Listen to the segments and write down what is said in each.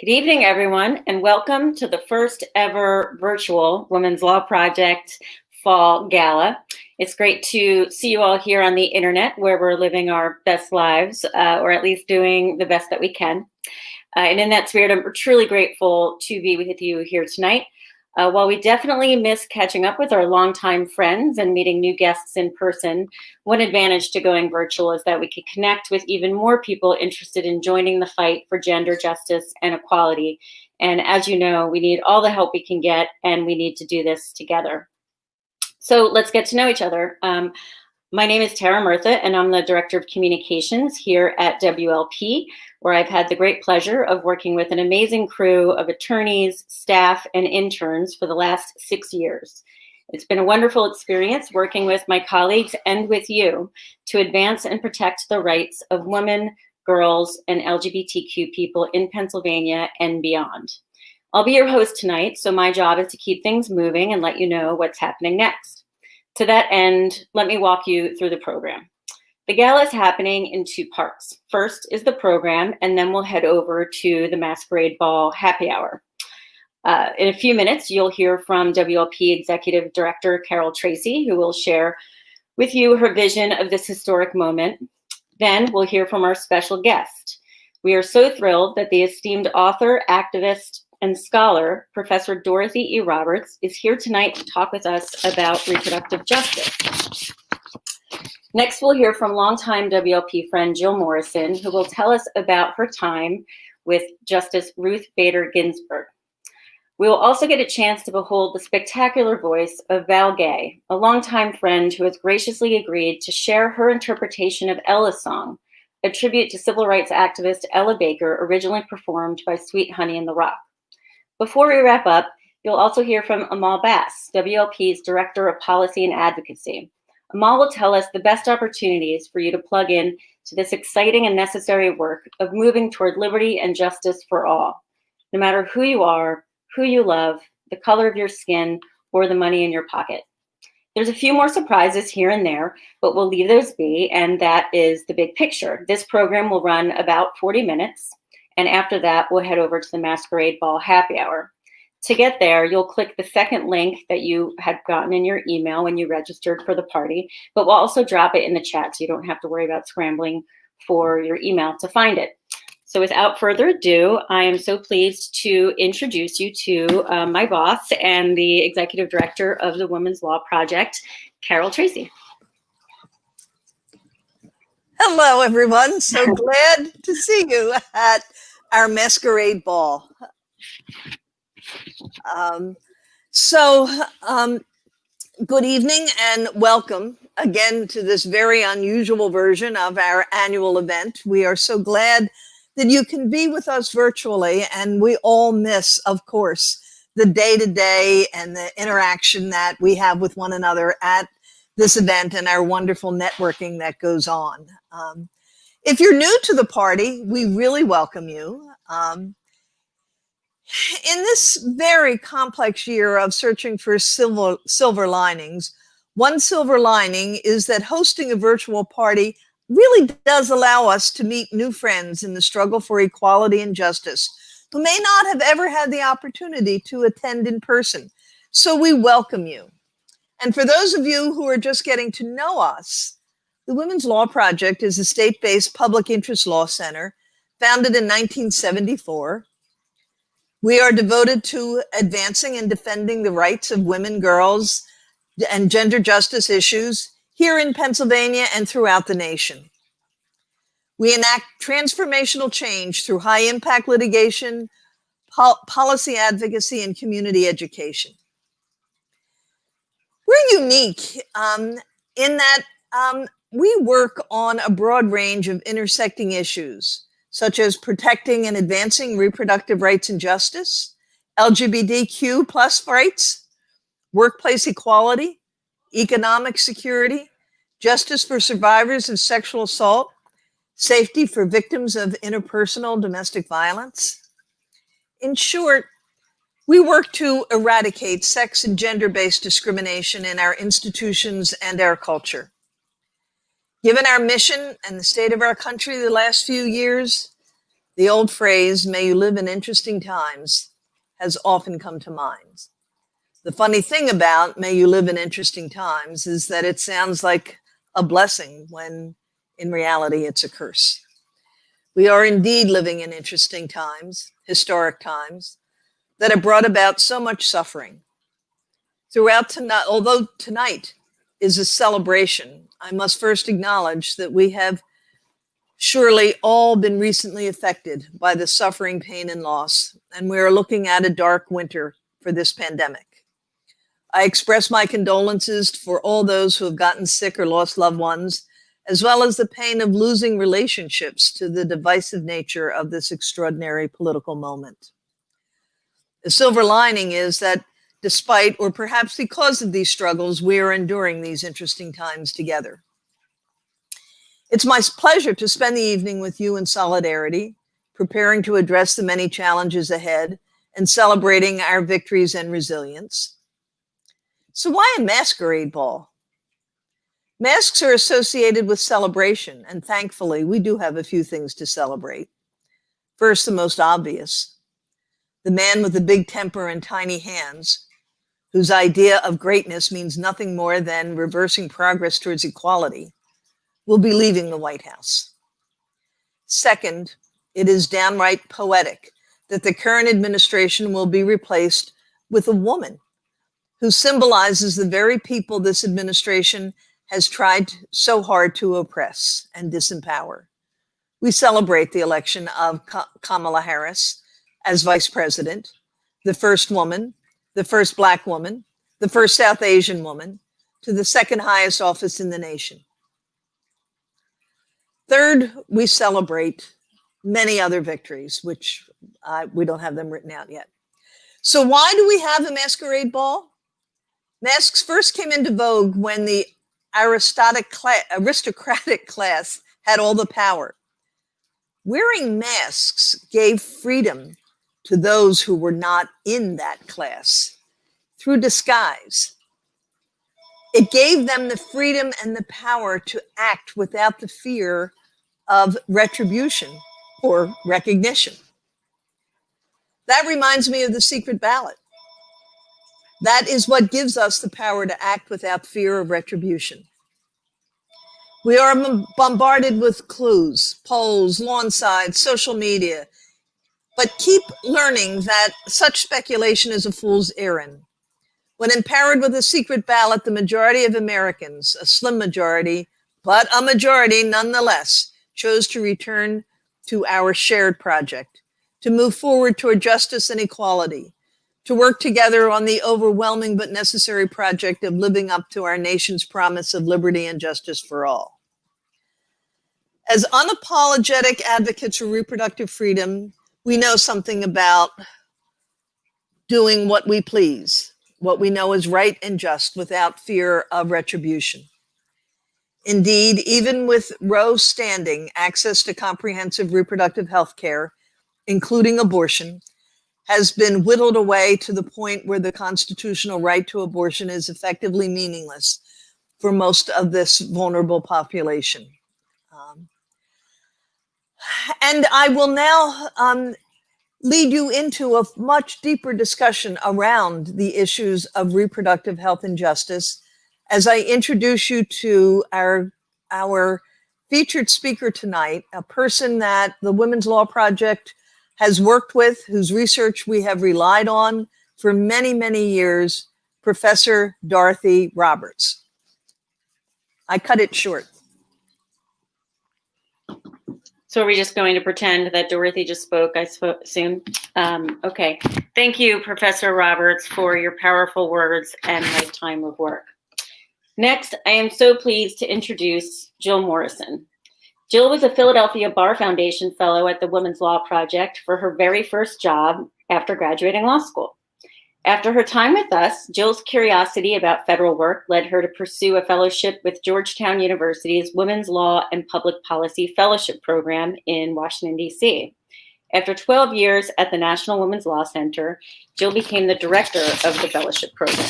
Good evening, everyone, and welcome to the first ever virtual Women's Law Project Fall Gala. It's great to see you all here on the internet where we're living our best lives, or at least doing the best that we can. And in that spirit, I'm truly grateful to be with you here tonight. While we definitely miss catching up with our longtime friends and meeting new guests in person, one advantage to going virtual is that we can connect with even more people interested in joining the fight for gender justice and equality. And as you know, we need all the help we can get, and we need to do this together. So let's get to know each other. My name is Tara Murtha, and I'm the Director of Communications here at WLP, where I've had the great pleasure of working with an amazing crew of attorneys, staff, and interns for the last 6 years. It's been a wonderful experience working with my colleagues and with you to advance and protect the rights of women, girls, and LGBTQ people in Pennsylvania and beyond. I'll be your host tonight, so my job is to keep things moving and let you know what's happening next. To that end, let me walk you through the program. The gala is happening in two parts. First is the program, and then we'll head over to the Masquerade Ball happy hour. In a few minutes, you'll hear from WLP Executive Director Carol Tracy, who will share with you her vision of this historic moment. Then we'll hear from our special guest. We are so thrilled that the esteemed author, activist, and scholar, Professor Dorothy E. Roberts, is here tonight to talk with us about reproductive justice. Next, we'll hear from longtime WLP friend Jill Morrison, who will tell us about her time with Justice Ruth Bader Ginsburg. We will also get a chance to behold the spectacular voice of Val Gay, a longtime friend who has graciously agreed to share her interpretation of Ella's song, a tribute to civil rights activist Ella Baker, originally performed by Sweet Honey in the Rock. Before we wrap up, you'll also hear from Amal Bass, WLP's Director of Policy and Advocacy. Amal will tell us the best opportunities for you to plug in to this exciting and necessary work of moving toward liberty and justice for all, no matter who you are, who you love, the color of your skin, or the money in your pocket. There's a few more surprises here and there, but we'll leave those be, and that is the big picture. This program will run about 40 minutes. And after that, we'll head over to the Masquerade Ball happy hour. To get there, you'll click the second link that you had gotten in your email when you registered for the party, but we'll also drop it in the chat so you don't have to worry about scrambling for your email to find it. So without further ado, I am so pleased to introduce you to my boss and the Executive Director of the Women's Law Project, Carol Tracy. Hello, everyone. So glad to see you at our Masquerade Ball. Good evening and welcome again to this very unusual version of our annual event. We are so glad that you can be with us virtually, and we all miss, of course, the day-to-day and the interaction that we have with one another at this event and our wonderful networking that goes on. If you're new to the party, we really welcome you. In this very complex year of searching for silver linings, one silver lining is that hosting a virtual party really does allow us to meet new friends in the struggle for equality and justice who may not have ever had the opportunity to attend in person. So we welcome you. And for those of you who are just getting to know us, the Women's Law Project is a state-based public interest law center founded in 1974. We are devoted to advancing and defending the rights of women, girls, and gender justice issues here in Pennsylvania and throughout the nation. We enact transformational change through high-impact litigation, policy advocacy, and community education. We're unique in that we work on a broad range of intersecting issues, such as protecting and advancing reproductive rights and justice, LGBTQ plus rights, workplace equality, economic security, justice for survivors of sexual assault, safety for victims of interpersonal domestic violence. In short, we work to eradicate sex and gender-based discrimination in our institutions and our culture. Given our mission and the state of our country the last few years, The old phrase, "may you live in interesting times," has often come to mind. The funny thing about "may you live in interesting times" is that it sounds like a blessing when in reality it's a curse. We are indeed living in interesting times, historic times, that have brought about so much suffering. Throughout tonight, although tonight is a celebration, I must first acknowledge that we have surely all been recently affected by the suffering, pain, and loss, and we are looking at a dark winter for this pandemic. I express my condolences for all those who have gotten sick or lost loved ones, as well as the pain of losing relationships to the divisive nature of this extraordinary political moment. The silver lining is that despite, or perhaps because of these struggles, we are enduring these interesting times together. It's my pleasure to spend the evening with you in solidarity, preparing to address the many challenges ahead and celebrating our victories and resilience. So why a masquerade ball? Masks are associated with celebration, and thankfully, we do have a few things to celebrate. First, the most obvious, the man with the big temper and tiny hands, whose idea of greatness means nothing more than reversing progress towards equality, will be leaving the White House. Second, it is downright poetic that the current administration will be replaced with a woman who symbolizes the very people this administration has tried so hard to oppress and disempower. We celebrate the election of Kamala Harris as vice president, the first woman, the first Black woman, the first South Asian woman, to the second highest office in the nation. Third, we celebrate many other victories, which we don't have them written out yet. So why do we have a masquerade ball? Masks first came into vogue when the aristocratic class had all the power. Wearing masks gave freedom to those who were not in that class through disguise. It gave them the freedom and the power to act without the fear of retribution or recognition. That reminds me of the secret ballot. That is what gives us the power to act without fear of retribution. We are bombarded with clues, polls, lawn signs, social media, but keep learning that such speculation is a fool's errand. When empowered with a secret ballot, the majority of Americans, a slim majority, but a majority nonetheless, chose to return to our shared project, to move forward toward justice and equality, to work together on the overwhelming but necessary project of living up to our nation's promise of liberty and justice for all. As unapologetic advocates for reproductive freedom, we know something about doing what we please, what we know is right and just without fear of retribution. Indeed, even with Roe standing, access to comprehensive reproductive health care, including abortion, has been whittled away to the point where the constitutional right to abortion is effectively meaningless for most of this vulnerable population. And I will now lead you into a much deeper discussion around the issues of reproductive health and justice as I introduce you to our featured speaker tonight, a person that the Women's Law Project has worked with, whose research we have relied on for many, many years, Professor Dorothy Roberts. I cut it short. So are we just going to pretend that Dorothy just spoke, I assume? Okay. Thank you, Professor Roberts, for your powerful words and lifetime of work. Next, I am so pleased to introduce Jill Morrison. Jill was a Philadelphia Bar Foundation Fellow at the Women's Law Project for her very first job after graduating law school. After her time with us, Jill's curiosity about federal work led her to pursue a fellowship with Georgetown University's Women's Law and Public Policy Fellowship Program in Washington, D.C. After 12 years at the National Women's Law Center, Jill became the director of the fellowship program.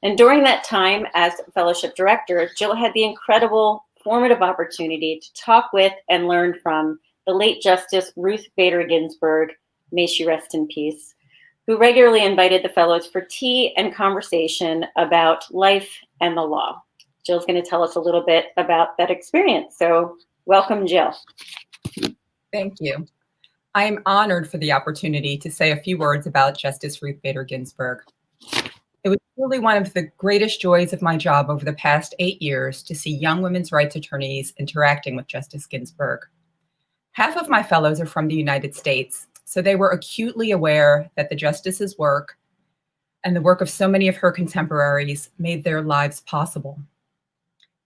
And during that time as fellowship director, Jill had the incredible formative opportunity to talk with and learn from the late Justice Ruth Bader Ginsburg, may she rest in peace, who regularly invited the fellows for tea and conversation about life and the law. Jill's going to tell us a little bit about that experience. So welcome, Jill. Thank you. I am honored for the opportunity to say a few words about Justice Ruth Bader Ginsburg. It was really one of the greatest joys of my job over the past 8 years to see young women's rights attorneys interacting with Justice Ginsburg. Half of my fellows are from the United States, so they were acutely aware that the justice's work and the work of so many of her contemporaries made their lives possible.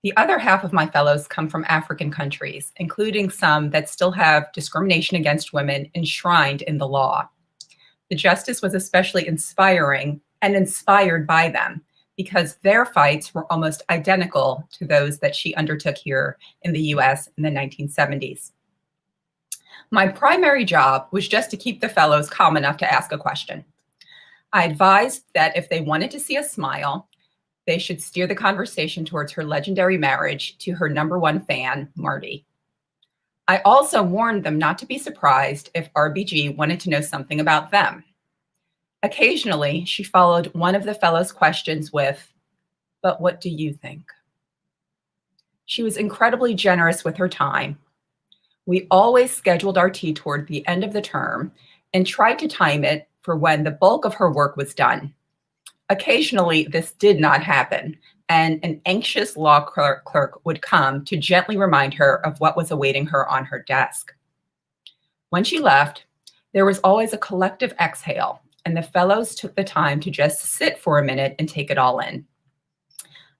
The other half of my fellows come from African countries, including some that still have discrimination against women enshrined in the law. The justice was especially inspiring and inspired by them because their fights were almost identical to those that she undertook here in the US in the 1970s. My primary job was just to keep the fellows calm enough to ask a question. I advised that if they wanted to see a smile, they should steer the conversation towards her legendary marriage to her #1 fan, Marty. I also warned them not to be surprised if RBG wanted to know something about them. Occasionally, she followed one of the fellows' questions with, "But what do you think?" She was incredibly generous with her time. We always scheduled our tea toward the end of the term and tried to time it for when the bulk of her work was done. Occasionally, this did not happen, and an anxious law clerk would come to gently remind her of what was awaiting her on her desk. When she left, there was always a collective exhale, and the fellows took the time to just sit for a minute and take it all in.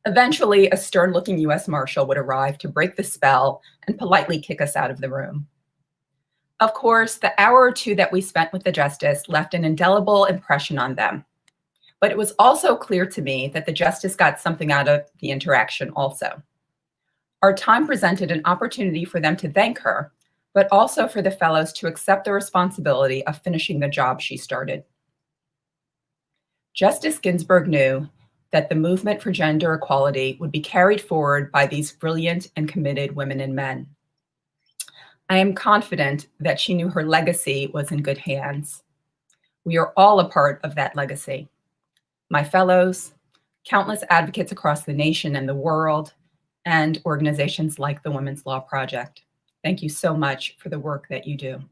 Eventually, a stern-looking US Marshal would arrive to break the spell and politely kick us out of the room. Of course, the hour or two that we spent with the justice left an indelible impression on them. But it was also clear to me that the justice got something out of the interaction also. Our time presented an opportunity for them to thank her, but also for the fellows to accept the responsibility of finishing the job she started. Justice Ginsburg knew that the movement for gender equality would be carried forward by these brilliant and committed women and men. I am confident that she knew her legacy was in good hands. We are all a part of that legacy. My fellows, countless advocates across the nation and the world, and organizations like the Women's Law Project. Thank you so much for the work that you do.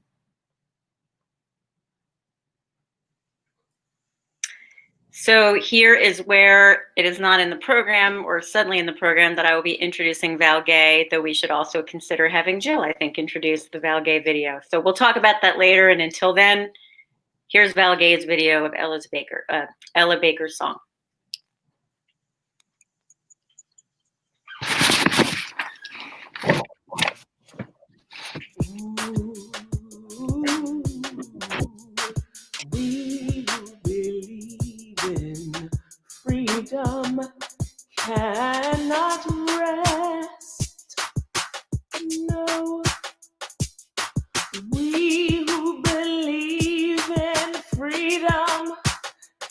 So here is where it is not in the program or suddenly in the program that I will be introducing Val Gay, though we should also consider having Jill, I think, introduce the Val Gay video. So we'll talk about that later. And until then, here's Val Gay's video of Ella Baker's song. We who believe in freedom cannot rest. No. We who believe in freedom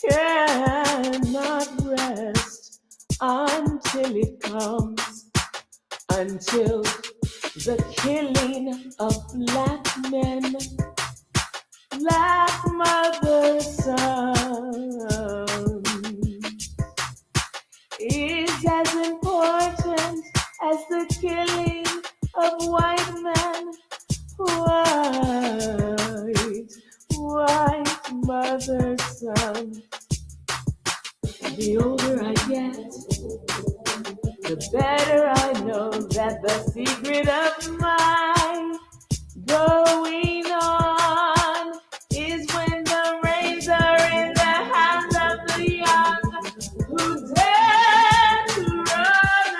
cannot rest until it comes, until the killing of Black men, Black mothers' sons is as important as the killing of white men, white mothers' sons. The older I get, the better I know that the secret of my going on is when the reins are in the hands of the young who dare to run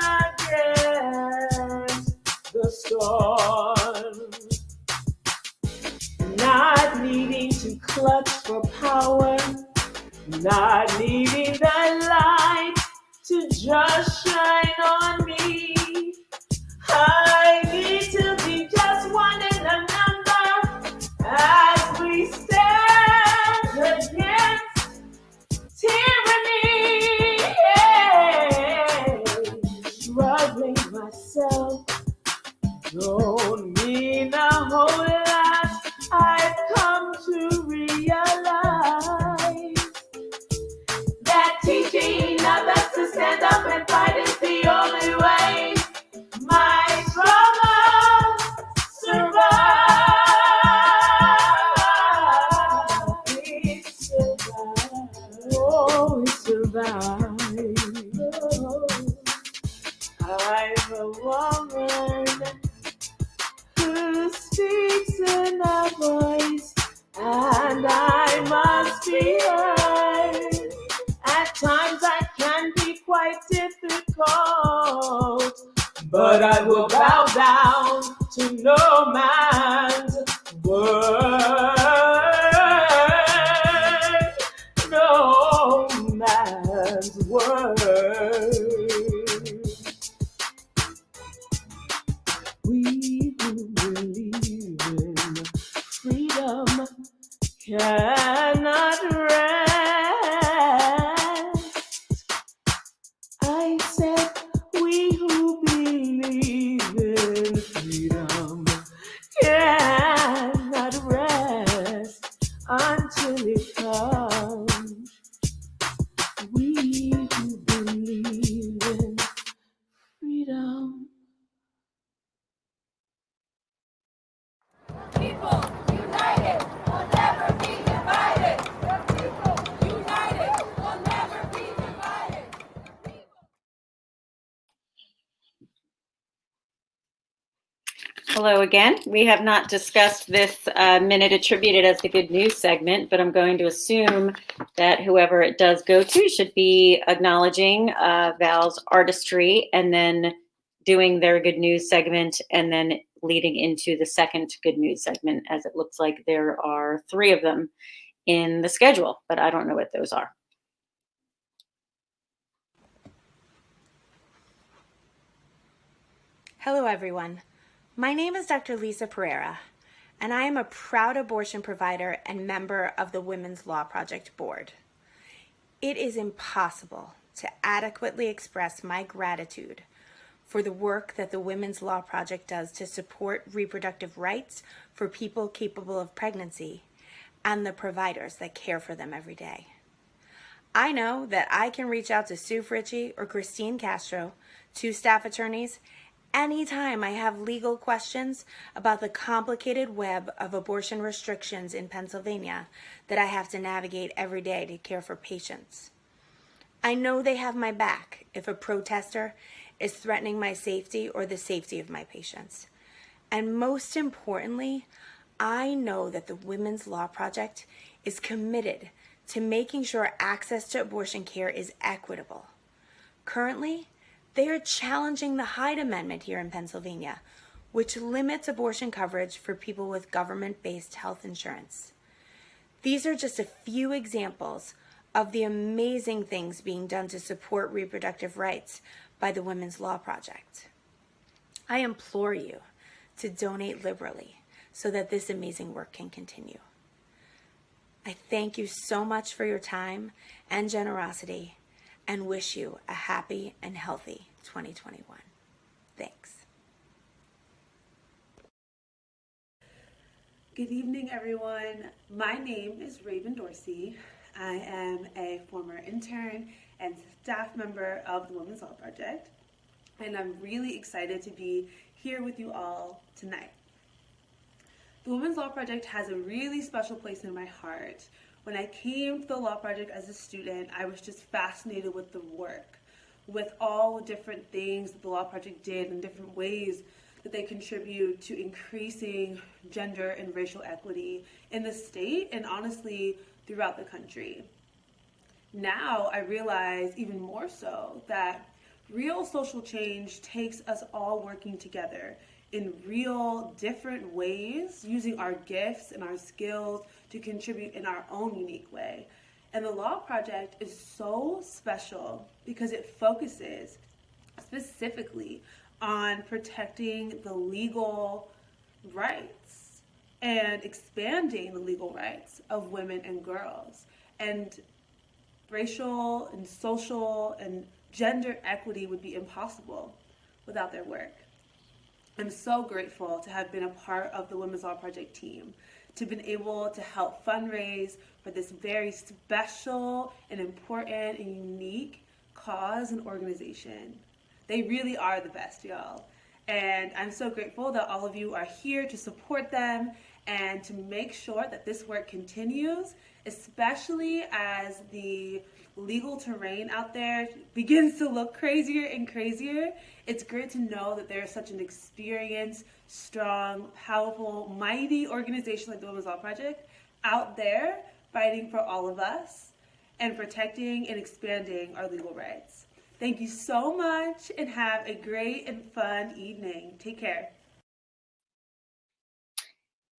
against the storm. Not needing to clutch for power, not needing the light to just shine on me. I need to be just one in a number as we stand against tyranny. Struggling myself don't mean a whole survive. I'm a woman who speaks in a voice, and I must be heard. At times I can be quite difficult, but I will bow down to no man's word. No man's word. We who believe in freedom cannot rest. I said, we who believe in freedom cannot rest until it comes. We who believe in freedom. People united will never be divided. The people united will never be divided. Hello again. We have not discussed this minute attributed as the good news segment, but I'm going to assume that whoever it does go to should be acknowledging Val's artistry and then doing their good news segment and then leading into the second good news segment, as it looks like there are 3 of them in the schedule, but I don't know what those are. Hello, everyone. My name is Dr. Lisa Pereira, and I am a proud abortion provider and member of the Women's Law Project Board. It is impossible to adequately express my gratitude for the work that the Women's Law Project does to support reproductive rights for people capable of pregnancy and the providers that care for them every day. I know that I can reach out to Sue Fritchie or Christine Castro, 2 staff attorneys, anytime I have legal questions about the complicated web of abortion restrictions in Pennsylvania that I have to navigate every day to care for patients. I know they have my back if a protester is threatening my safety or the safety of my patients. And most importantly, I know that the Women's Law Project is committed to making sure access to abortion care is equitable. Currently, they are challenging the Hyde Amendment here in Pennsylvania, which limits abortion coverage for people with government-based health insurance. These are just a few examples of the amazing things being done to support reproductive rights by the Women's Law Project. I implore you to donate liberally so that this amazing work can continue. I thank you so much for your time and generosity and wish you a happy and healthy 2021. Thanks. Good evening, everyone. My name is Raven Dorsey. I am a former intern and staff member of the Women's Law Project, and I'm really excited to be here with you all tonight. The Women's Law Project has a really special place in my heart. When I came to the Law Project as a student, I was just fascinated with the work, with all the different things that the Law Project did and different ways that they contribute to increasing gender and racial equity in the state and honestly throughout the country. Now I realize even more so that real social change takes us all working together in real different ways, using our gifts and our skills to contribute in our own unique way. And the Law Project is so special because it focuses specifically on protecting the legal rights and expanding the legal rights of women and girls. And racial and social and gender equity would be impossible without their work. I'm so grateful to have been a part of the Women's Law Project team, to have been able to help fundraise for this very special and important and unique cause and organization. They really are the best, y'all. And I'm so grateful that all of you are here to support them and to make sure that this work continues, especially as the legal terrain out there begins to look crazier and crazier. It's great to know that there's such an experienced, strong, powerful, mighty organization like the Women's Law Project out there fighting for all of us and protecting and expanding our legal rights. Thank you so much and have a great and fun evening. Take care.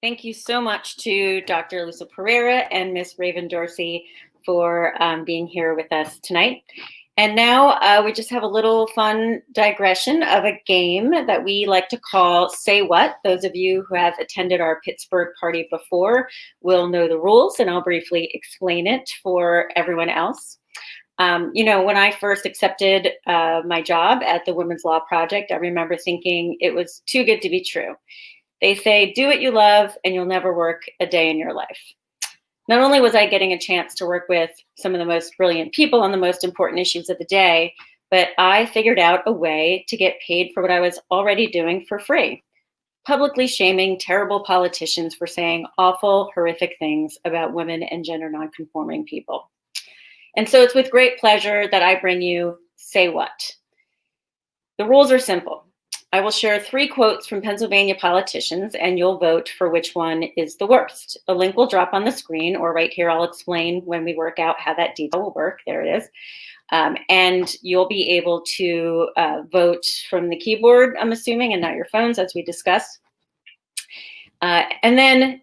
Thank you so much to Dr. Lisa Pereira and Ms. Raven Dorsey for being here with us tonight. And now we just have a little fun digression of a game that we like to call Say What. Those of you who have attended our Pittsburgh party before will know the rules, and I'll briefly explain it for everyone else. You know, when I first accepted my job at the Women's Law Project, I remember thinking it was too good to be true. They say, do what you love and you'll never work a day in your life. Not only was I getting a chance to work with some of the most brilliant people on the most important issues of the day, but I figured out a way to get paid for what I was already doing for free, publicly shaming terrible politicians for saying awful, horrific things about women and gender nonconforming people. And so it's with great pleasure that I bring you Say What. The rules are simple. I will share 3 quotes from Pennsylvania politicians, and you'll vote for which one is the worst. A link will drop on the screen, or right here, I'll explain when we work out how that detail will work. There it is. And you'll be able to vote from the keyboard, I'm assuming, and not your phones, as we discussed. And then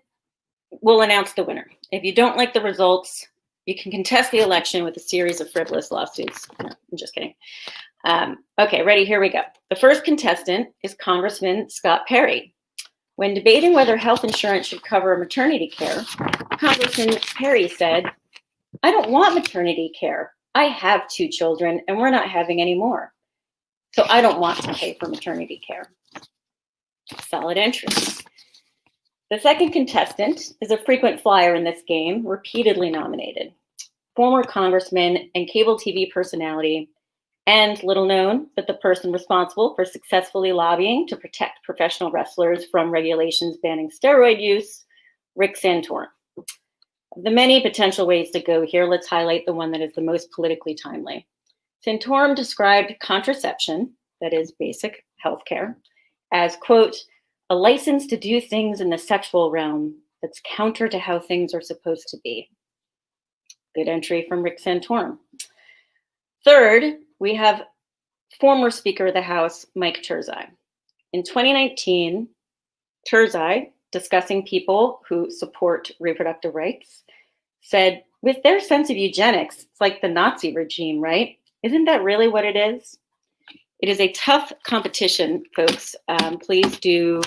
we'll announce the winner. If you don't like the results, you can contest the election with a series of frivolous lawsuits. No, I'm just kidding. Okay, ready? Here we go. The first contestant is Congressman Scott Perry. When debating whether health insurance should cover maternity care, Congressman Perry said, "I don't want maternity care. I have 2 children and we're not having any more. So I don't want to pay for maternity care." Solid entry. The second contestant is a frequent flyer in this game, repeatedly nominated. Former congressman and cable TV personality, and little known, but the person responsible for successfully lobbying to protect professional wrestlers from regulations banning steroid use, Rick Santorum. Of the many potential ways to go here, let's highlight the one that is the most politically timely. Santorum described contraception, that is basic healthcare, as, quote, a license to do things in the sexual realm that's counter to how things are supposed to be. Good entry from Rick Santorum. Third, we have former Speaker of the House, Mike Turzai. In 2019, Turzai, discussing people who support reproductive rights, said, with their sense of eugenics, it's like the Nazi regime, right? Isn't that really what it is? It is a tough competition, folks. Please do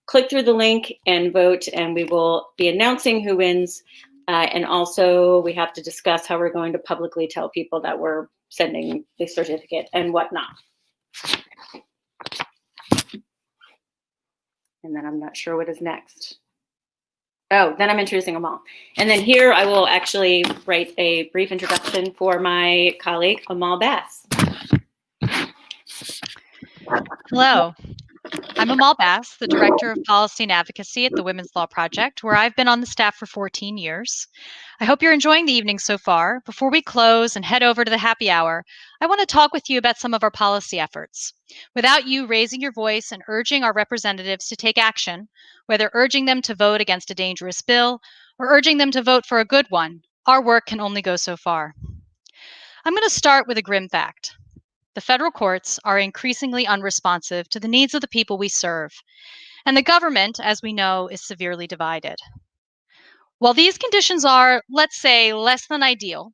click through the link and vote, and we will be announcing who wins. And also, we have to discuss how we're going to publicly tell people that we're sending the certificate and whatnot. And then I'm not sure what is next. Oh, then I'm introducing Amal. And then here I will actually write a brief introduction for my colleague, Amal Bass. Hello, I'm Amal Bass, the Director of Policy and Advocacy at the Women's Law Project, where I've been on the staff for 14 years. I hope you're enjoying the evening so far. Before we close and head over to the happy hour, I want to talk with you about some of our policy efforts. Without you raising your voice and urging our representatives to take action, whether urging them to vote against a dangerous bill or urging them to vote for a good one, our work can only go so far. I'm going to start with a grim fact. The federal courts are increasingly unresponsive to the needs of the people we serve, and the government, as we know, is severely divided. While these conditions are, let's say, less than ideal,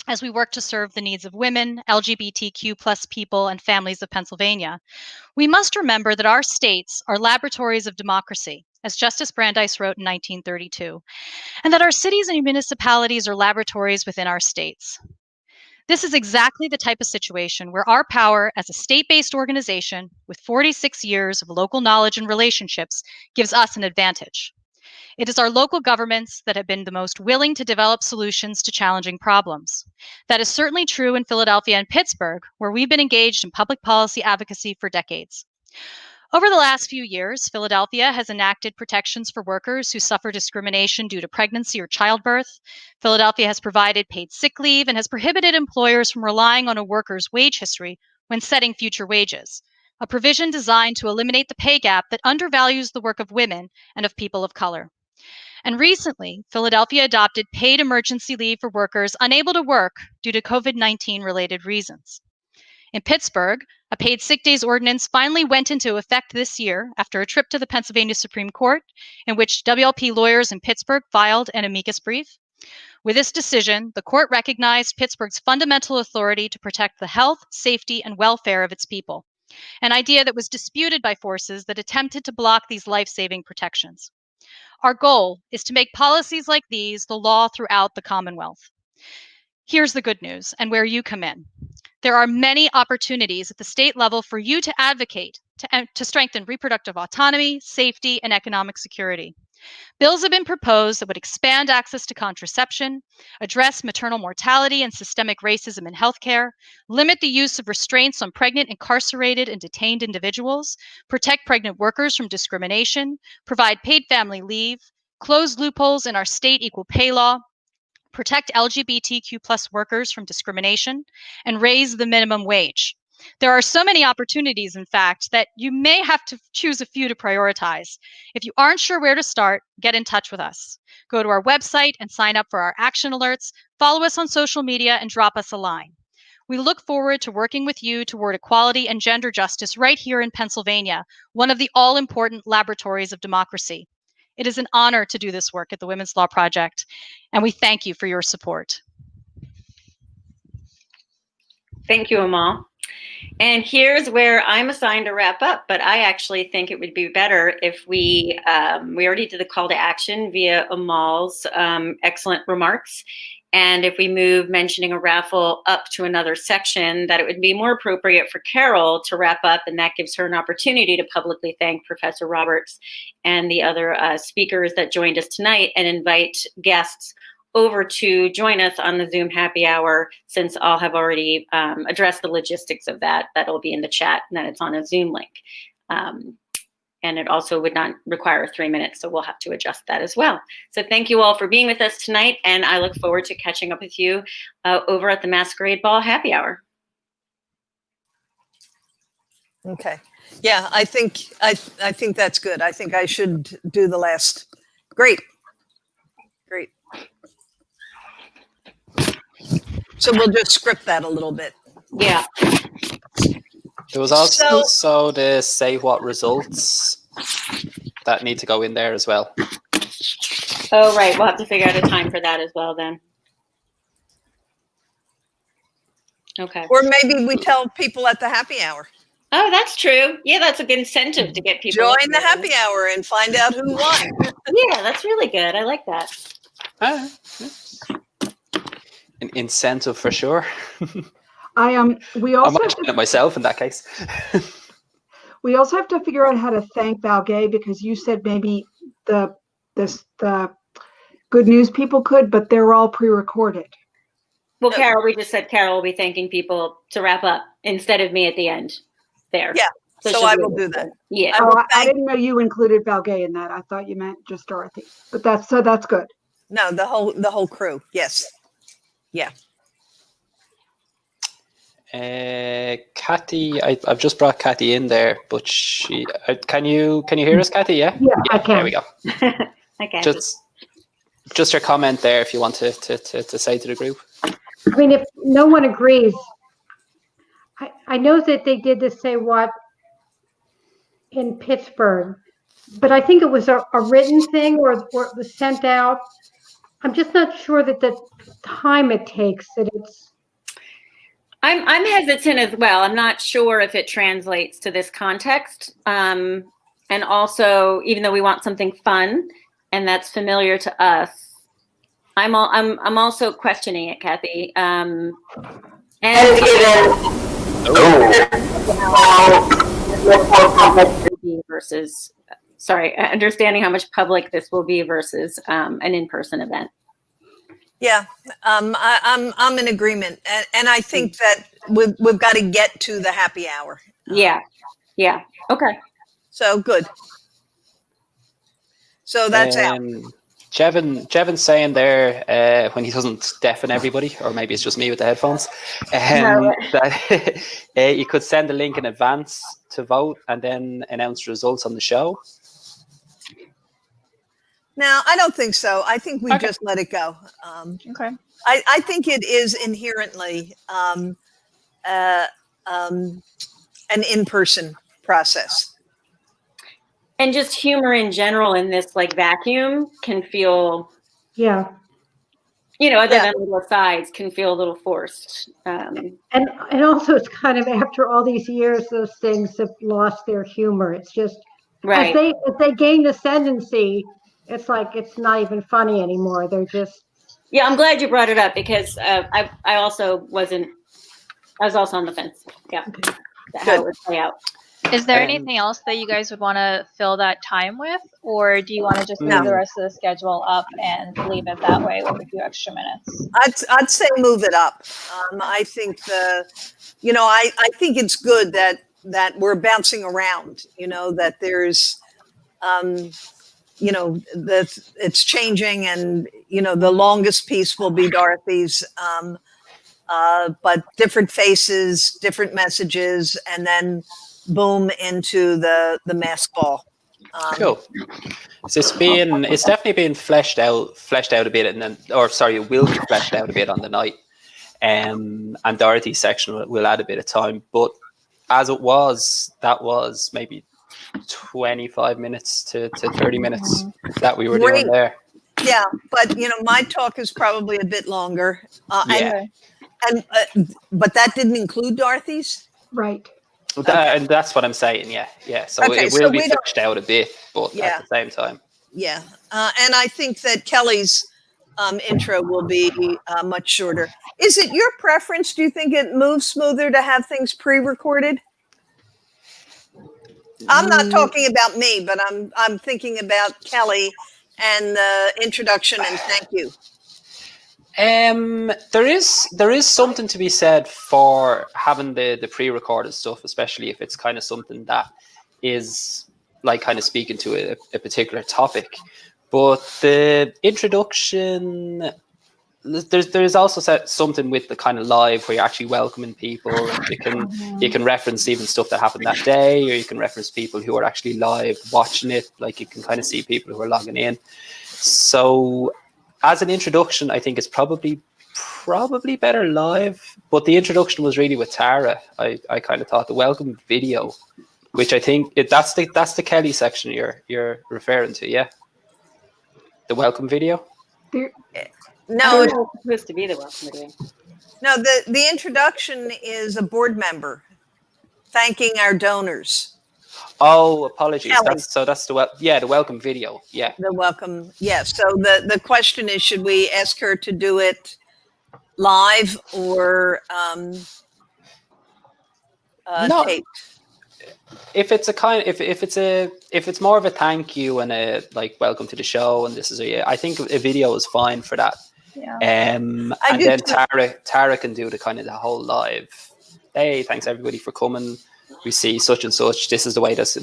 as we work to serve the needs of women, LGBTQ+ people, and families of Pennsylvania, we must remember that our states are laboratories of democracy, as Justice Brandeis wrote in 1932, and that our cities and municipalities are laboratories within our states. This is exactly the type of situation where our power as a state-based organization with 46 years of local knowledge and relationships gives us an advantage. It is our local governments that have been the most willing to develop solutions to challenging problems. That is certainly true in Philadelphia and Pittsburgh, where we've been engaged in public policy advocacy for decades. Over the last few years, Philadelphia has enacted protections for workers who suffer discrimination due to pregnancy or childbirth. Philadelphia has provided paid sick leave and has prohibited employers from relying on a worker's wage history when setting future wages, a provision designed to eliminate the pay gap that undervalues the work of women and of people of color. And recently, Philadelphia adopted paid emergency leave for workers unable to work due to COVID-19 related reasons. In Pittsburgh, a paid sick days ordinance finally went into effect this year after a trip to the Pennsylvania Supreme Court, in which WLP lawyers in Pittsburgh filed an amicus brief. With this decision, the court recognized Pittsburgh's fundamental authority to protect the health, safety, and welfare of its people, an idea that was disputed by forces that attempted to block these life-saving protections. Our goal is to make policies like these the law throughout the Commonwealth. Here's the good news and where you come in. There are many opportunities at the state level for you to advocate to strengthen reproductive autonomy, safety, and economic security. Bills have been proposed that would expand access to contraception, address maternal mortality and systemic racism in healthcare, limit the use of restraints on pregnant, incarcerated, and detained individuals, protect pregnant workers from discrimination, provide paid family leave, close loopholes in our state equal pay law, protect LGBTQ+ workers from discrimination, and raise the minimum wage. There are so many opportunities, in fact, that you may have to choose a few to prioritize. If you aren't sure where to start, get in touch with us. Go to our website and sign up for our action alerts, follow us on social media, and drop us a line. We look forward to working with you toward equality and gender justice right here in Pennsylvania, one of the all-important laboratories of democracy. It is an honor to do this work at the Women's Law Project, and we thank you for your support. Thank you, Amal. And here's where I'm assigned to wrap up, but I actually think it would be better if we already did the call to action via Amal's excellent remarks. And if we move mentioning a raffle up to another section, that it would be more appropriate for Carol to wrap up, and that gives her an opportunity to publicly thank Professor Roberts and the other speakers that joined us tonight and invite guests over to join us on the Zoom happy hour, since I'll have already addressed the logistics of that. That'll be in the chat, and then it's on a Zoom link. And it also would not require 3 minutes, so we'll have to adjust that as well. So thank you all for being with us tonight, and I look forward to catching up with you over at the Masquerade Ball happy hour. Okay. Yeah, I think that's good. I think I should do the last. Great. Great. So we'll just script that a little bit. Yeah. There was also the say what results that need to go in there as well. Oh, right. We'll have to figure out a time for that as well then. Okay. Or maybe we tell people at the happy hour. Oh, that's true. Yeah, that's a good incentive to get people. Join the happy hour and find out who won. Yeah, that's really good. I like that. An incentive for sure. We I also might join it myself in that case. we also have to figure out how to thank Balgay, because you said maybe the good news people could, but they're all pre-recorded. Well, Carol, we just said Carol will be thanking people to wrap up instead of me at the end there. Yeah. So she'll I do will it. do that. Yeah. I didn't know you included Balgay in that. I thought you meant just Dorothy. But that's good. No, the whole crew. Yes. Yeah. Kathy, I've just brought Kathy in there, but she can you hear us, Kathy? Yeah, I can. There we go. Okay. Just your comment there, if you want to say to the group. I mean, if no one agrees, I know that they did the say what in Pittsburgh, but I think it was a written thing or it was sent out. I'm just not sure that the time it takes that it's. I'm hesitant as well. I'm not sure if it translates to this context. And also, even though we want something fun and that's familiar to us, I'm also questioning it, Kathy. And versus, understanding how much public this will be versus an in-person event. Yeah, I'm in agreement, and I think that we've got to get to the happy hour. Yeah. Okay. So good. So that's out. Jevin's saying there when he doesn't deafen everybody, or maybe it's just me with the headphones, that you could send a link in advance to vote and then announce results on the show. Now, I don't think so. I think we Okay. just let it go. Okay. I think it is inherently an in-person process. And just humor in general in this like vacuum can feel, Yeah. other Yeah. than little asides, can feel a little forced. And also it's kind of after all these years, those things have lost their humor. It's just Right. as they gain ascendancy, it's like it's not even funny anymore. They're just Yeah, I'm glad you brought it up because I also wasn't. I was also on the fence. Yeah, how it would play out. Is there anything else that you guys would want to fill that time with, or do you want to just No. leave the rest of the schedule up and leave it that way with a few extra minutes? I'd say move it up. I think I think it's good that we're bouncing around. That there's, that it's changing, and the longest piece will be Dorothy's, but different faces, different messages, and then boom into the mask ball. Cool. So it's definitely been fleshed out a bit, and then, it will be fleshed out a bit on the night. And Dorothy's section will add a bit of time, but as it was, that was maybe 25 minutes to 30 minutes that we were doing there. Yeah, but my talk is probably a bit longer. Yeah. But that didn't include Dorothy's. right. And that's what I'm saying. Yeah. So Okay, it will so be we don't- fleshed out a bit, but Yeah. at the same time. Yeah, and I think that Kelly's intro will be much shorter. Is it your preference? Do you think it moves smoother to have things pre-recorded? I'm not talking about me, but I'm thinking about Kelly and the introduction and thank you. There is something to be said for having the pre-recorded stuff, especially if it's kind of something that is like kind of speaking to a particular topic. But the introduction, there's also something with the kind of live where you're actually welcoming people, and you can reference even stuff that happened that day, or you can reference people who are actually live watching it. Like you can kind of see people who are logging in. So as an introduction, I think it's probably better live. But the introduction was really with Tara. I kind of thought the welcome video, which I think that's the Kelly section you're referring to, yeah. The welcome video. No, It's supposed to be the welcome video. no. The introduction is a board member thanking our donors. Oh, apologies. Kelly. That's the welcome video. Yeah. The welcome, yes. So the question is, should we ask her to do it live or No. taped? If it's more of a thank you and a like welcome to the show and this is I think a video is fine for that. Yeah. And do then too. Tara can do the kind of the whole live. Hey, thanks everybody for coming. We see such and such. This is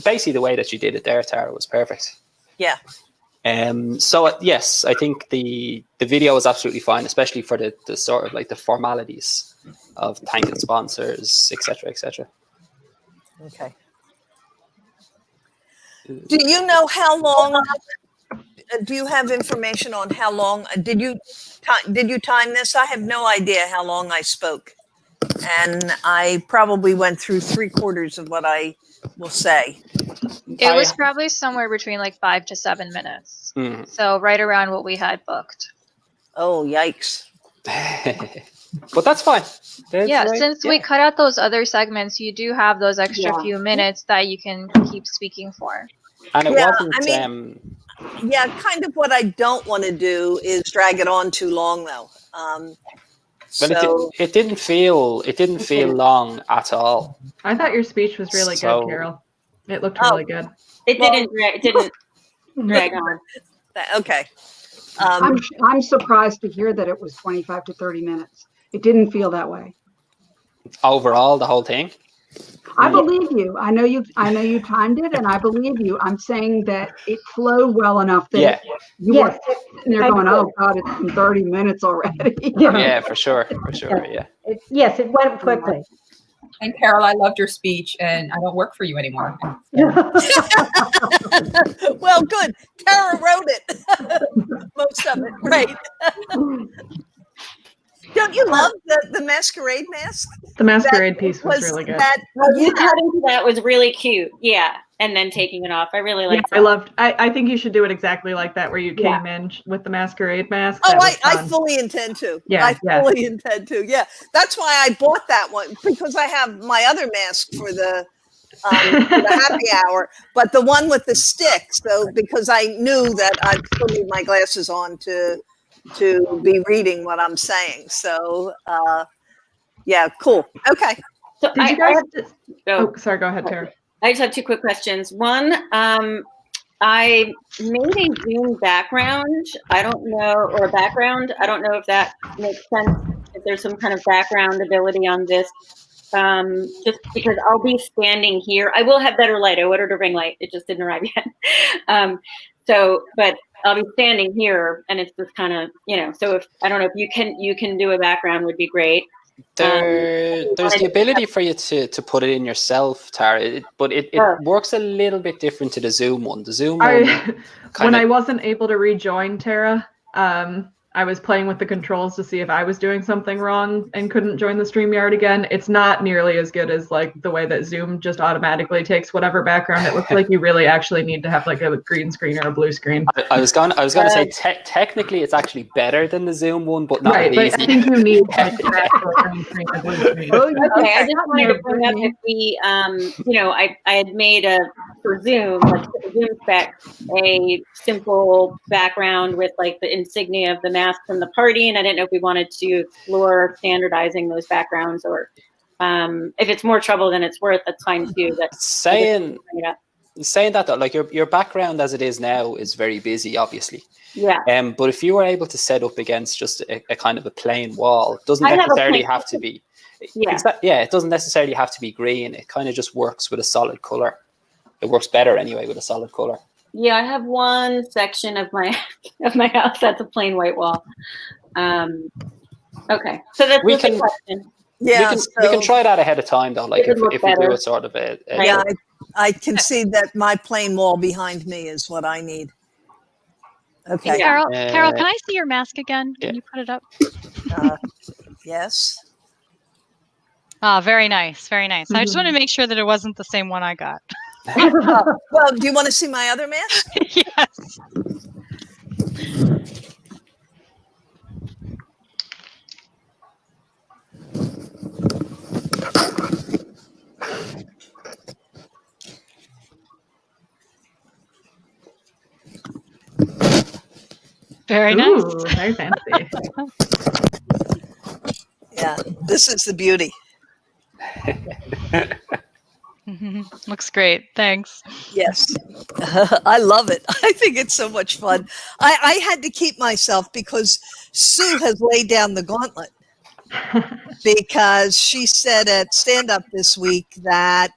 basically the way that you did it there, Tara, was perfect. Yeah. So yes, I think the video is absolutely fine, especially for the sort of like the formalities of thanking sponsors, etc., etc. Okay. Do you know how long? Do you have information on how long? Did you time this? I have no idea how long I spoke, and I probably went through 3/4 of what I will say. It was probably somewhere between like 5 to 7 minutes. Mhm. So right around what we had booked. Oh, yikes! But that's fine. Since we cut out those other segments, you do have those extra Yeah. few minutes that you can keep speaking for. And it Yeah, wasn't. I mean, yeah, kind of what I don't want to do is drag it on too long, though. But So it didn't feel long at all. I thought your speech was really So- good, Carol. It looked Oh. really good. It didn't drag on. okay. I'm surprised to hear that it was 25 to 30 minutes. It didn't feel that way. Overall, the whole thing. I believe you. I know you timed it, and I believe you. I'm saying that it flowed well enough that Yeah. you Yes, were sitting there going, "Oh God, it's been 30 minutes already." Yeah, for sure. Yeah. Yes, it went quickly. And Carol, I loved your speech, and I don't work for you anymore. Well, good. Tara wrote it. Most of it, right? Don't you love the masquerade mask? The masquerade piece was really good. You cutting to that was really cute. Yeah. And then taking it off. I really liked that. I think you should do it exactly like that, where you came in with the masquerade mask. Oh, That was I fun. fully intend to. Yeah, I fully intend to. Yeah. That's why I bought that one, because I have my other mask for the happy hour, but the one with the stick. So because I knew that I still need my glasses on to be reading what I'm saying. So yeah, cool. Okay. So Did you guys? Sorry. Go ahead, Tara. I just have two quick questions. One, I made a Zoom background. I don't know if that makes sense. If there's some kind of background ability on this, just because I'll be standing here. I will have better light. I ordered a ring light. It just didn't arrive yet. But I'll be standing here, and it's just kind of, so if, I don't know if you can do a background would be great. There's the ability for you to put it in yourself, Tara, but it works a little bit different to the Zoom one. The Zoom one, I wasn't able to rejoin Tara, I was playing with the controls to see if I was doing something wrong and couldn't join the StreamYard again. It's not nearly as good as like the way that Zoom just automatically takes whatever background. It looks like you really actually need to have like a green screen or a blue screen. I was going to say technically it's actually better than the Zoom one, but not right. easy. But I think you need like an actual green screen or blue screen. Okay, I just wanted to bring up if we, I had made for Zoom, like Zoom spec, a simple background with like the insignia of the mask from the party, and I didn't know if we wanted to explore standardizing those backgrounds, or if it's more trouble than it's worth, that's fine too. But saying that though, like your background as it is now is very busy, obviously. Yeah. But if you were able to set up against just a kind of a plain wall, it doesn't necessarily have to be. Yeah. It doesn't necessarily have to be green. It kind of just works with a solid color. It works better anyway with a solid color. Yeah, I have one section of my house that's a plain white wall. Okay, so that's the question. Yeah, we can try that ahead of time though. Like if we do it sort of I can see that my plain wall behind me is what I need. Okay. Carol, can I see your mask again? Can you put it up? Yes. Ah, very nice, very nice. I just want to make sure that it wasn't the same one I got. Well, do you want to see my other mask? Yes. Very nice. Ooh, very fancy. Yeah, this is the beauty. Looks great. Thanks. Yes. I love it. I think it's so much fun. I had to keep myself because Sue has laid down the gauntlet because she said at stand up this week that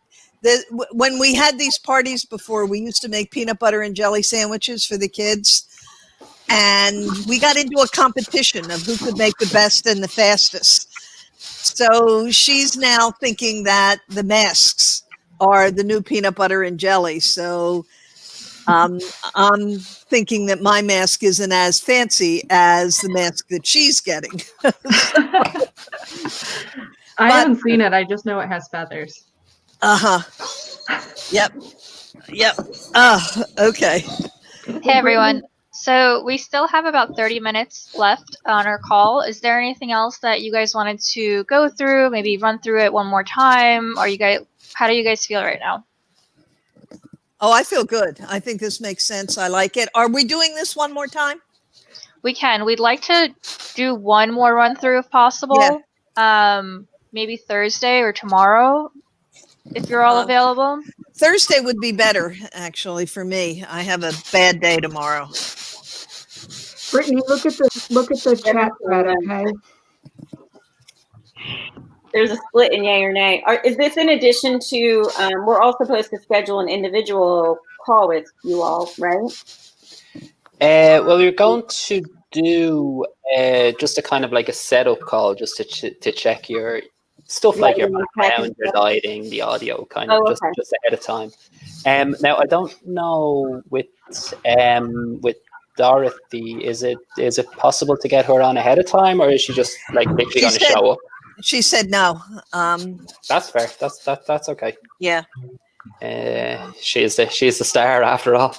when we had these parties before, we used to make peanut butter and jelly sandwiches for the kids. And we got into a competition of who could make the best and the fastest. So she's now thinking that the masks are the new peanut butter and jelly. So I'm thinking that my mask isn't as fancy as the mask that she's getting. I haven't seen it. I just know it has feathers. Yep. Okay. Hey everyone. So we still have about 30 minutes left on our call. Is there anything else that you guys wanted to go through? Maybe run through it one more time? How do you guys feel right now? Oh, I feel good. I think this makes sense. I like it. Are we doing this one more time? We can. We'd like to do one more run through if possible. Yeah. Maybe Thursday or tomorrow, if you're all available. Thursday would be better, actually, for me. I have a bad day tomorrow. Brittany, look at the chat thread, okay? there's a split in yay or nay. Is this in addition to, we're all supposed to schedule an individual call with you all, right? Well, we're going to do just a kind of like a setup call just to check your stuff, like your background, your lighting, the audio, kind of just ahead of time. Now I don't know with Dorothy, is it possible to get her on ahead of time, or is she just like literally going to show up? She said no. That's fair. That's okay. Yeah. She is the star after all.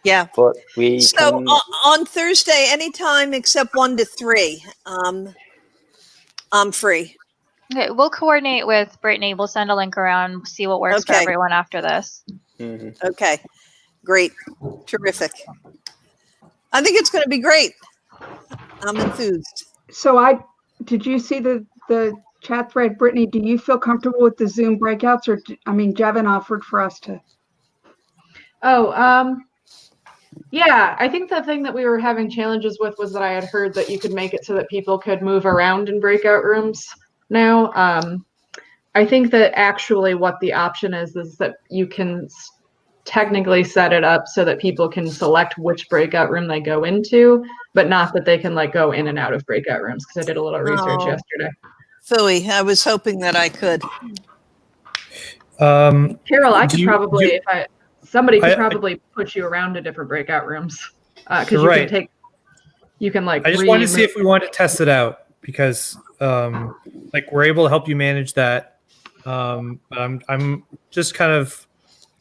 Yeah. But we so can... on Thursday, anytime except 1 to 3, I'm free. Okay, we'll coordinate with Brittany. We'll send a link around, see what works for everyone after this. Mm-hmm. Okay, great, terrific. I think it's going to be great. I'm enthused. So did you see the chat thread, Brittany? Do you feel comfortable with the Zoom breakouts, or Jevin offered for us to? Oh, yeah, I think the thing that we were having challenges with was that I had heard that you could make it so that people could move around in breakout rooms now. I think that actually what the option is that you can technically set it up so that people can select which breakout room they go into, but not that they can like go in and out of breakout rooms, because I did a little research yesterday. Philly, I was hoping that I could. Carol, I could probably, somebody could probably put you around to different breakout rooms, because you can like. I just wanted to see if we want to test it out, because like we're able to help you manage that. I'm just kind of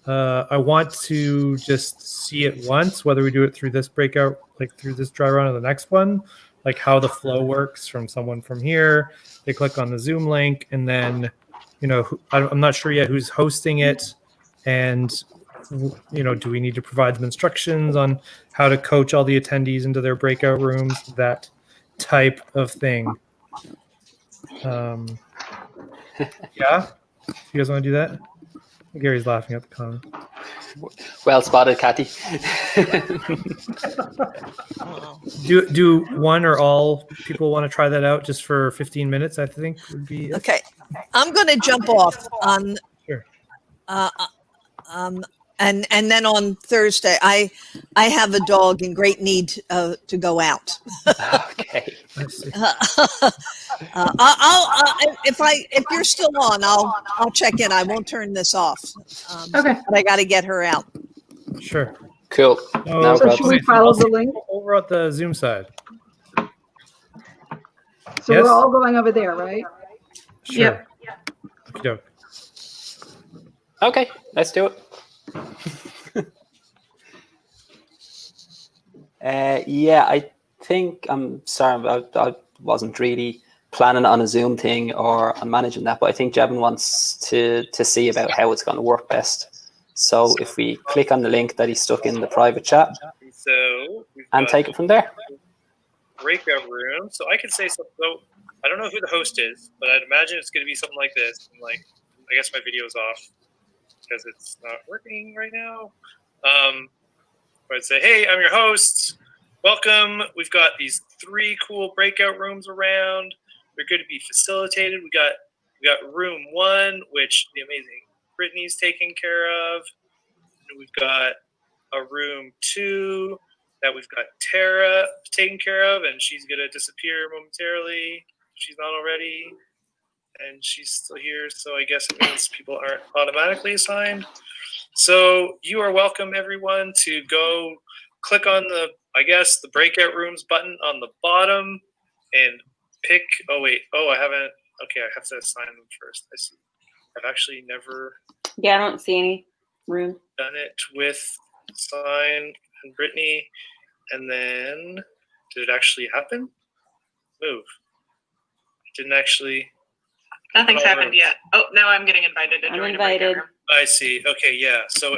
I want to just see it once, whether we do it through this breakout, like through this dry run or the next one, like how the flow works from someone from here. They click on the Zoom link, and then I'm not sure yet who's hosting it, and do we need to provide them instructions on how to coach all the attendees into their breakout rooms, that type of thing. Yeah, you guys want to do that? Gary's laughing at the comment. Well spotted, Kathy. do one or all people want to try that out just for 15 minutes? I think would be okay. I'm going to jump off on. Sure. And then on Thursday, I have a dog in great need to go out. Okay. If you're still on, I'll check in. I won't turn this off. Okay. But I got to get her out. Sure. Cool. So should we follow the link? Over at the Zoom side. So we're all going over there, right? Sure. Yep. Okay, let's do it. Yeah, I think I'm sorry, I wasn't really planning on a Zoom thing or on managing that, but I think Jevin wants to see about how it's going to work best. So if we click on the link that he stuck in the private chat, and take it from there. Breakout room. So I could say something. So I don't know who the host is, but I'd imagine it's going to be something like this. And like, I guess my video's off because it's not working right now. I'd say, hey, I'm your host. Welcome. We've got these 3 cool breakout rooms around. They're going to be facilitated. We got room 1, which the amazing Brittany's taking care of. And we've got a room 2 that we've got Tara taking care of, and she's going to disappear momentarily. She's not already. And she's still here, so I guess it means people aren't automatically assigned. So you are welcome, everyone, to go click on the breakout rooms button on the bottom and pick. Oh, wait. Oh, I haven't. Okay, I have to assign them first. I see. I've actually never. Yeah, I don't see any room. Done it with Sign and Brittany. And then, did it actually happen? Move. It didn't actually. Nothing's happened yet. Oh, now I'm getting invited to join a breakout room. I see. Okay, yeah. So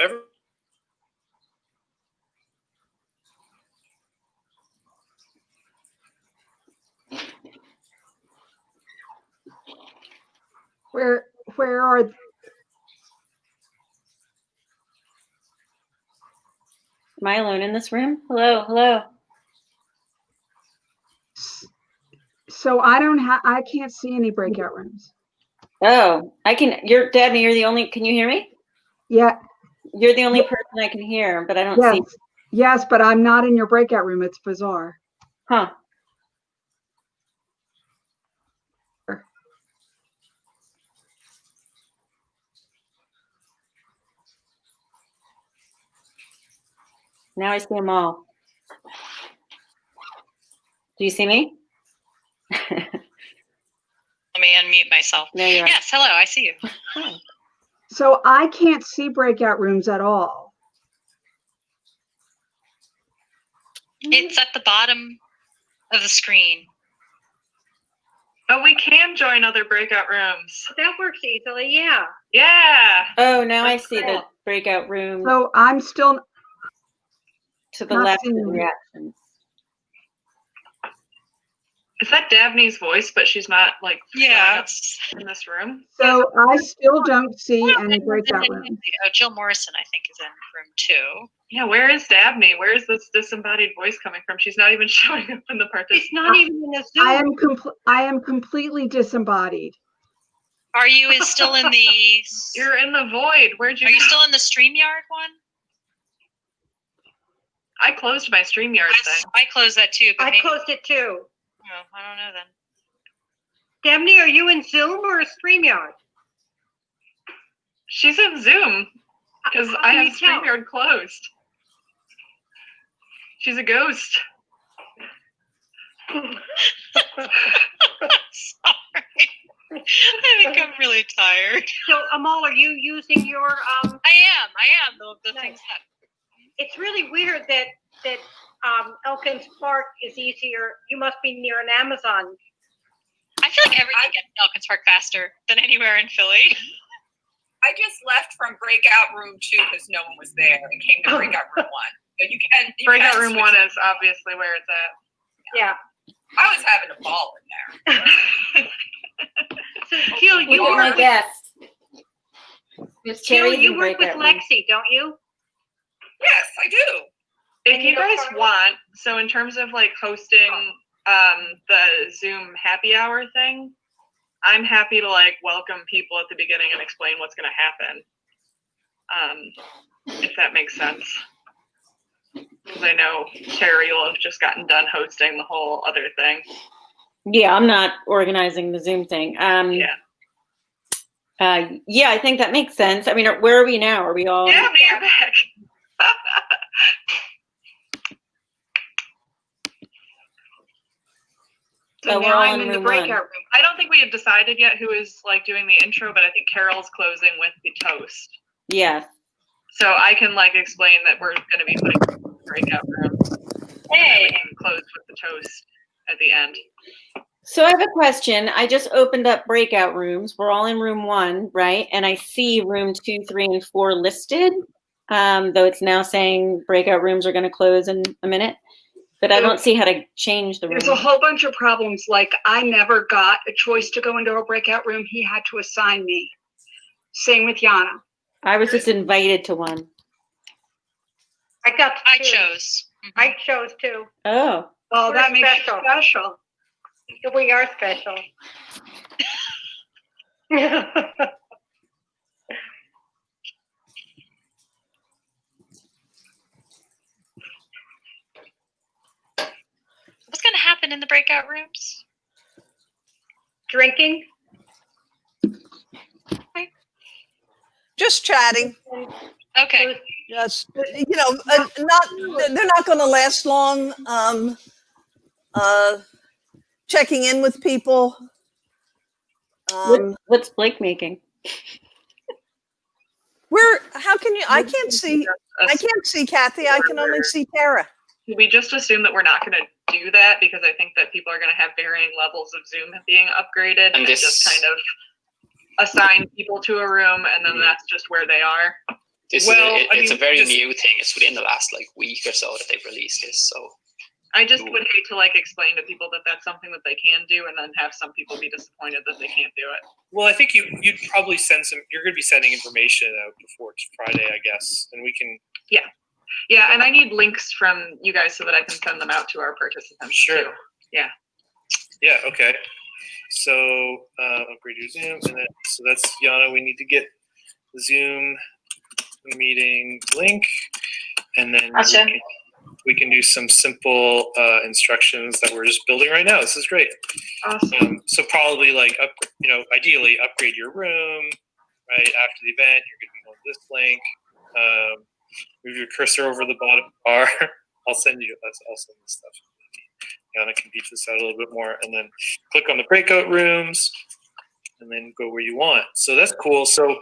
Where are? Am I alone in this room? Hello. So I can't see any breakout rooms. Oh, Dabney, you're the only, can you hear me? Yeah. You're the only person I can hear, but I don't Yes. see. Yes, but I'm not in your breakout room. It's bizarre. Huh. Now I see them all. Do you see me? Let me unmute myself. There you are. Yes, hello, I see you. Hi. So I can't see breakout rooms at all. It's at the bottom of the screen. Oh, we can join other breakout rooms. That works easily, yeah. Yeah. Oh, now I see the breakout room So I'm still to the not left of seeing the it. reactions. Is that Dabney's voice, but she's not like Yeah, in this room? So I still don't see any breakout rooms. Oh, Jill Morrison, I think, is in room 2. Yeah, where is Dabney? Where is this disembodied voice coming from? She's not even showing up in the participants. It's not even in the Zoom. I am completely disembodied. Are you still in the... You're in the void. Where'd you Are you go? still in the StreamYard one? I closed my StreamYard thing. I closed that too. But I closed it too. Oh, I don't know then. Dabney, are you in Zoom or a StreamYard? She's in Zoom because How I can have you tell? StreamYard closed. She's a ghost. Sorry. I think I'm really tired. So, Amal, are you using your I am. The things that... It's really weird that Elkins Park is easier. You must be near an Amazon. I feel like everything gets to Elkins Park faster than anywhere in Philly. I just left from breakout room 2 because no one was there and came to breakout room 1. But you can Breakout room 1 is obviously where it's at. Yeah. I was having a ball in there. So, Jill, you Look at my work guest. Jill, you work with Lexi, don't you? Yes, I do. If you guys want, so in terms of like hosting the Zoom happy hour thing, I'm happy to like welcome people at the beginning and explain what's going to happen. If that makes sense. Because I know Terry will have just gotten done hosting the whole other thing. Yeah, I'm not organizing the Zoom thing. Yeah, I think that makes sense. I mean, where are we now? Are we all? Yeah, you're back. So now we're all I'm in in the room breakout one. room. I don't think we have decided yet who is like doing the intro, but I think Carol's closing with the toast. Yeah. So I can like explain that we're going to be putting the breakout room. Hey. And we can close with the toast at the end. So I have a question. I just opened up breakout rooms. We're all in room 1, right? And I see room 2, 3, and 4 listed, though it's now saying breakout rooms are going to close in a minute. But I don't see how to change the room. There's a whole bunch of problems. Like I never got a choice to go into a breakout room. He had to assign me. Same with Yana. I was just invited to one. I chose. I chose too. Oh. Oh, We're that makes you special. special. We are special. What's going to happen in the breakout rooms? Drinking. Just chatting. Okay. Just they're not going to last long. Checking in with people. What's Blake making? How can you? I can't see. I can't see Kathy. I can only see Tara. We just assume that we're not going to do that because I think that people are going to have varying levels of Zoom being upgraded and just kind of assign people to a room and then that's just where they are. It's a very new thing. It's within the last like week or so that they've released this. So I just would hate to like explain to people that that's something that they can do and then have some people be disappointed that they can't do it. Well, I think you'd probably you're going to be sending information out before Friday, I guess, and we can. Yeah, and I need links from you guys so that I can send them out to our participants. Sure. Too. Yeah. Yeah. Okay. So upgrade your Zoom, and then so that's Yana. We need to get the Zoom meeting link, and then Gotcha. we can do some simple instructions that we're just building right now. This is great. Awesome. So probably like ideally upgrade your room. Right after the event, you're going to be on this link. Move your cursor over the bottom bar. I'll send this stuff. Yana can beat this out a little bit more, and then click on the breakout rooms, and then go where you want. So that's cool. So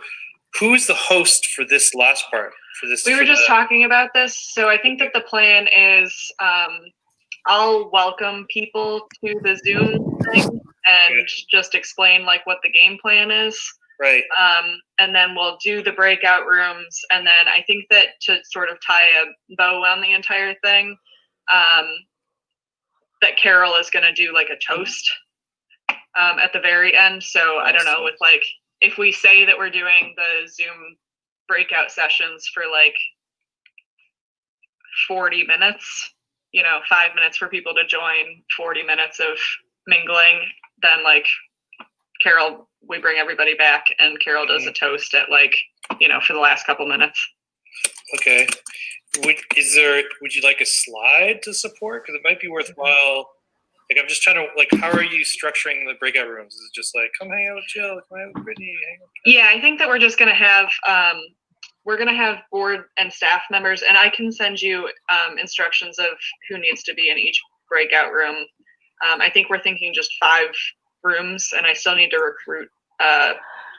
who's the host for this last part? We were just talking about this. So I think that the plan is I'll welcome people to the Zoom thing and just explain like what the game plan is. Right. And then we'll do the breakout rooms. And then I think that to sort of tie a bow on the entire thing, that Carol is going to do like a toast at the very end. So I don't know, with like, if we say that we're doing the Zoom breakout sessions for like 40 minutes, 5 minutes for people to join, 40 minutes of mingling, then like Carol, we bring everybody back and Carol does a toast at like, for the last couple minutes. Okay. Would you like a slide to support? Because it might be worthwhile. Like, I'm just trying to, like, how are you structuring the breakout rooms? Is it just like, come hang out with Jill, come hang out with Brittany, hang out with Yeah, I think that we're just going to have, we're going to have board and staff members, and I can send you instructions of who needs to be in each breakout room. I think we're thinking just 5 rooms, and I still need to recruit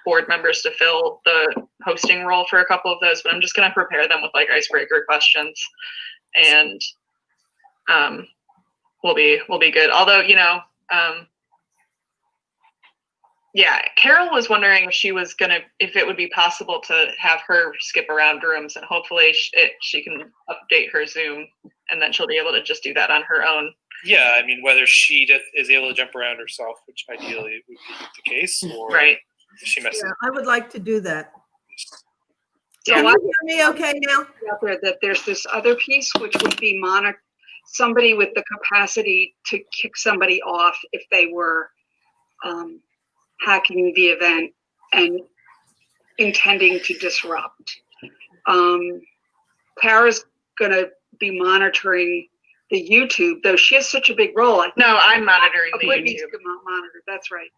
board members to fill the hosting role for a couple of those, but I'm just going to prepare them with like icebreaker questions, and we'll be good. Although, yeah, Carol was wondering if it would be possible to have her skip around rooms, and hopefully she can update her Zoom, and then she'll be able to just do that on her own. Yeah, I mean, whether she is able to jump around herself, which ideally would be the case, or right. She messes. I would like to do that. So Can I you hear me okay now? out there that there's this other piece which would be somebody with the capacity to kick somebody off if they were hacking the event and intending to disrupt. Tara's gonna be monitoring the YouTube, though she has such a big role. No, I'm monitoring the Whitney's YouTube. monitor, that's right.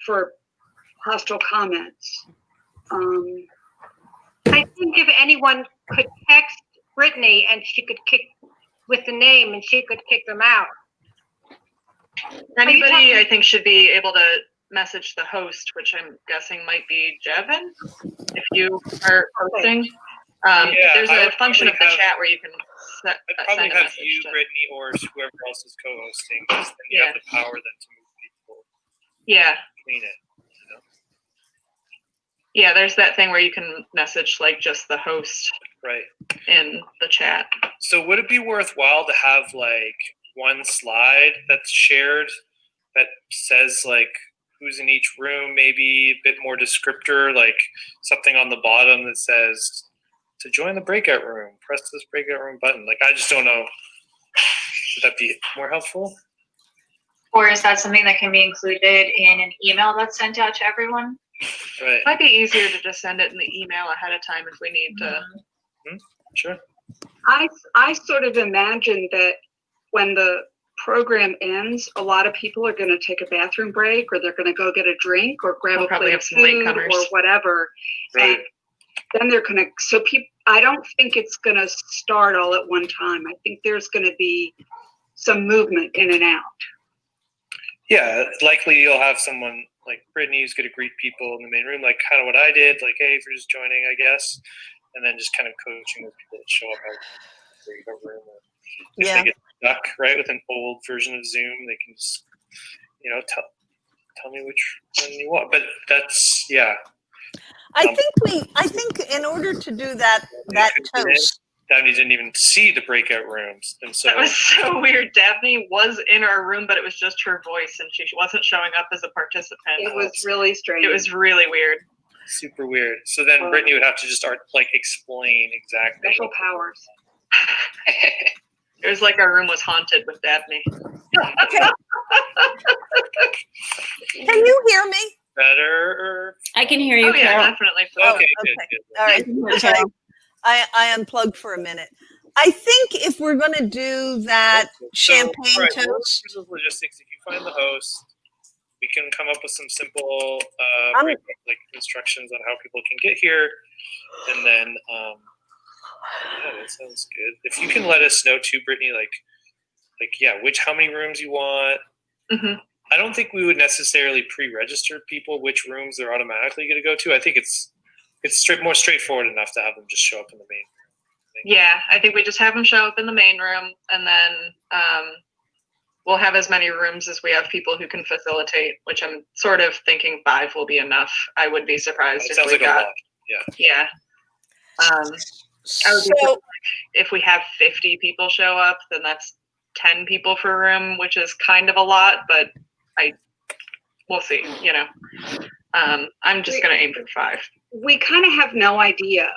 For hostile comments. I think if anyone could text Brittany and she could kick with the name and she could kick them out. Anybody, I think, should be able to message the host, which I'm guessing might be Jevin, if you are hosting. There's a function of the chat where you can I'd probably send a have message you, to- Brittany, or whoever else is co-hosting, because then you have the power then to move people Yeah. between it. Yeah, there's that thing where you can message like just the host Right. in the chat. So would it be worthwhile to have like one slide that's shared that says like who's in each room, maybe a bit more descriptor, like something on the bottom that says to join the breakout room, press this breakout room button. Like, I just don't know. Would that be more helpful? Or is that something that can be included in an email that's sent out to everyone? Right. Might be easier to just send it in the email ahead of time if we need to. Sure. I sort of imagine that when the program ends, a lot of people are going to take a bathroom break, or they're going to go get a drink, or grab We'll a probably plate have of some food latecomers. or whatever. Right. And then they're going to, so people, I don't think it's going to start all at one time. I think there's going to be some movement in and out. Yeah, likely you'll have someone like Brittany who's going to greet people in the main room, like kind of what I did, like, hey, if you're just joining, I guess, and then just kind of coaching those people that show up out the room. If they get stuck, right, with an old version of Zoom, they can just, tell me which one you want. But that's, yeah. I think in order to do that toast, Daphne didn't even see the breakout rooms, and so That was so weird. Daphne was in our room, but it was just her voice, and she wasn't showing up as a participant. It was really strange. It was really weird. super weird. So then Brittany would have to just explain exactly. Special powers. It was like our room was haunted with Dabney. Can you hear me? Better. I can hear you, Oh yeah, Carol. definitely. Okay, good, okay. good. All right. I can hear you, Carol. I unplugged for a minute. I think if we're going to do that champagne Right, we'll work toast, through the logistics. If you find the host, we can come up with some simple I'm- like instructions on how people can get here, and then yeah, that sounds good. If you can let us know too, Brittany, like yeah, how many rooms you want. Mm-hmm. I don't think we would necessarily pre-register people which rooms they're automatically going to go to. I think it's more straightforward enough to have them just show up in the main room. Yeah, I think we just have them show up in the main room, and then we'll have as many rooms as we have people who can facilitate, which I'm sort of thinking 5 will be enough. I would be surprised It if sounds we like a got. lot. Yeah. Yeah. I would be surprised if we have 50 people show up, then that's 10 people per room, which is kind of a lot, but we'll see, you know. I'm just going to aim for 5. We kind of have no idea.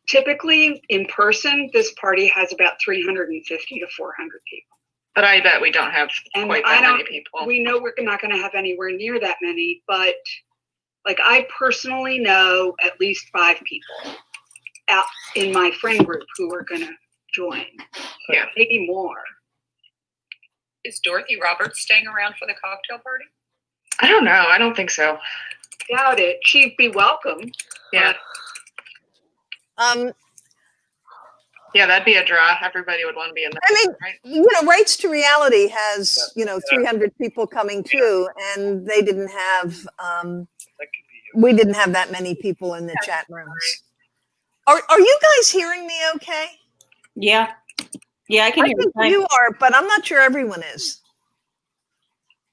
Typically, in person, this party has about 350 to 400 people. But I bet we don't have And quite I that many don't- people. We know we're not going to have anywhere near that many, but like I personally know at least 5 people out in my friend group who are going to join. Yeah. Maybe more. Is Dorothy Roberts staying around for the cocktail party? I don't know. I don't think so. Doubt it. She'd be welcome. Yeah. Yeah, that'd be a draw. Everybody would want to be in there. I mean, right? you know, Rights to Reality has, you know, 300 people coming too, and they didn't have, we didn't have that many people in the chat rooms. Are you guys hearing me okay? Yeah. Yeah, I can hear think you. you are, but I'm not sure everyone is.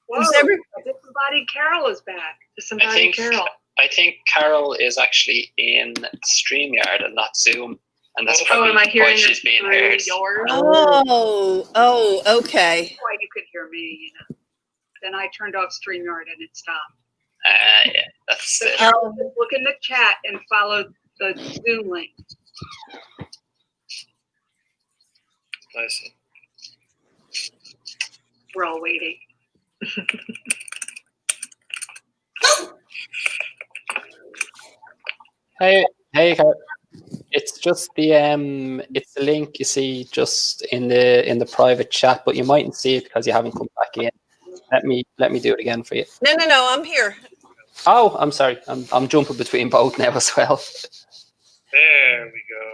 Whoa, Is every- Disembodied Carol is back. Disembodied Carol. I think Carol is actually in StreamYard and not Zoom, and that's Oh, probably am I why hearing she's it being through heard. yours? Oh, okay. Why you could hear me, you know. Then I turned off StreamYard and it stopped. Yeah, that's it. Carol, just look in the chat and follow the Zoom link. I see. We're all waiting. Hey, Carol. It's just it's the link you see just in the private chat, but you mightn't see it because you haven't come back in. Let me do it again for you. No, I'm here. Oh, I'm sorry. I'm jumping between both now as well. There we go.